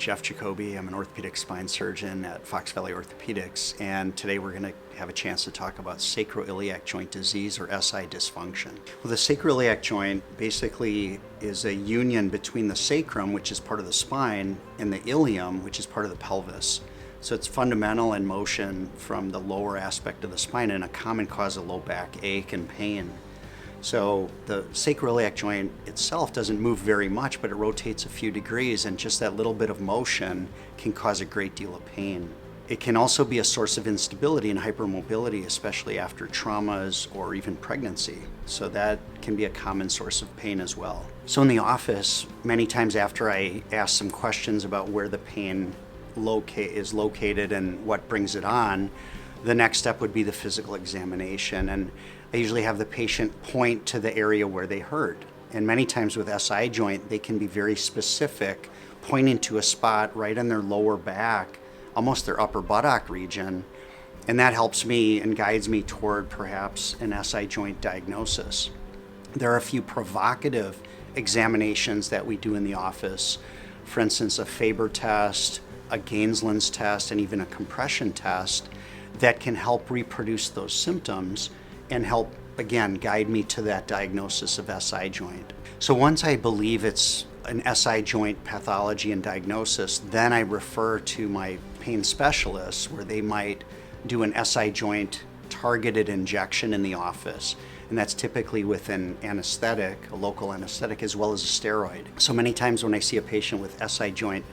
Jeff Jacoby. I'm an orthopedic spine surgeon at Fox Valley Orthopedics, and today we're going to have a chance to talk about sacroiliac joint disease, or SI dysfunction. Well, the sacroiliac joint basically is a union between the sacrum, which is part of the spine, and the ilium, which is part of the pelvis. So it's fundamental in motion from the lower aspect of the spine and a common cause of low back ache and pain. So the sacroiliac joint itself doesn't move very much, but it rotates a few degrees, and just that little bit of motion can cause a great deal of pain. It can also be a source of instability and hypermobility, especially after traumas or even pregnancy. So that can be a common source of pain as well. So in the office, many times after I ask some questions about where the pain is located and what brings it on, the next step would be the physical examination. And I usually have the patient point to the area where they hurt. And many times with SI joint, they can be very specific, pointing to a spot right on their lower back, almost their upper buttock region. And that helps me and guides me toward perhaps an SI joint diagnosis. There are a few provocative examinations that we do in the office. For instance, a Faber test, a Gainsland's test, and even a compression test that can help reproduce those symptoms and help, again, guide me to that diagnosis of SI joint. So once I believe it's an SI joint pathology and diagnosis, then I refer to my pain specialists, where they might do an SI joint targeted injection in the office. And that's typically with an anesthetic, a local anesthetic, as well as a steroid. So many times when I see a patient with SI joint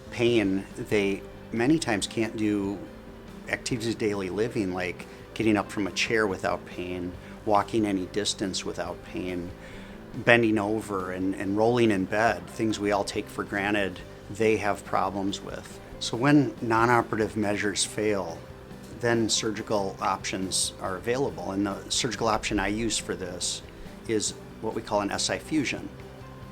pain, they many times can't do activities of daily living, like getting up from a chair without pain, walking any distance without pain, bending over and rolling in bed, things we all take for granted, they have problems with. So when non-operative measures fail, then surgical options are available. And the surgical option I use for this is what we call an SI fusion.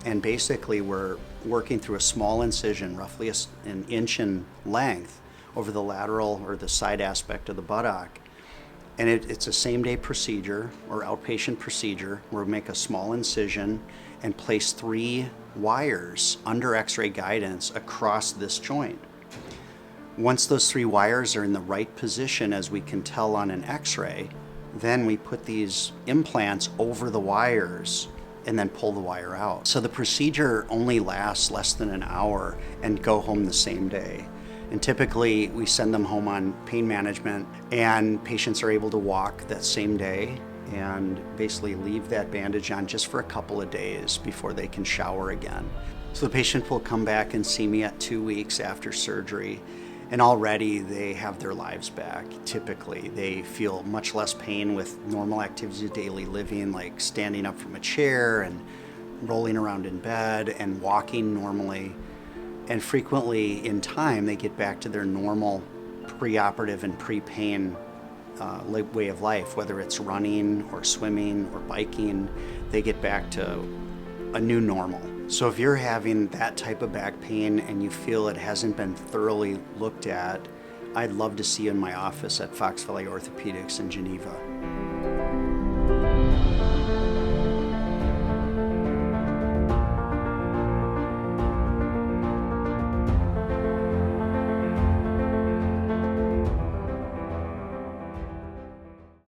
And basically we're working through a small incision, roughly an inch in length, over the lateral or the side aspect of the buttock. And it's a same-day procedure or outpatient procedure where we make a small incision and place 3 wires under X-ray guidance across this joint. Once those 3 wires are in the right position, as we can tell on an X-ray, then we put these implants over the wires and then pull the wire out. So the procedure only lasts less than an hour and go home the same day. And typically we send them home on pain management, and patients are able to walk that same day and basically leave that bandage on just for a couple of days before they can shower again. So the patient will come back and see me at 2 weeks after surgery, and already they have their lives back. Typically they feel much less pain with normal activities of daily living, like standing up from a chair and rolling around in bed and walking normally. And frequently in time, they get back to their normal preoperative and pre-pain way of life, whether it's running or swimming or biking, they get back to a new normal. So if you're having that type of back pain and you feel it hasn't been thoroughly looked at, I'd love to see you in my office at Fox Valley Orthopedics in Geneva.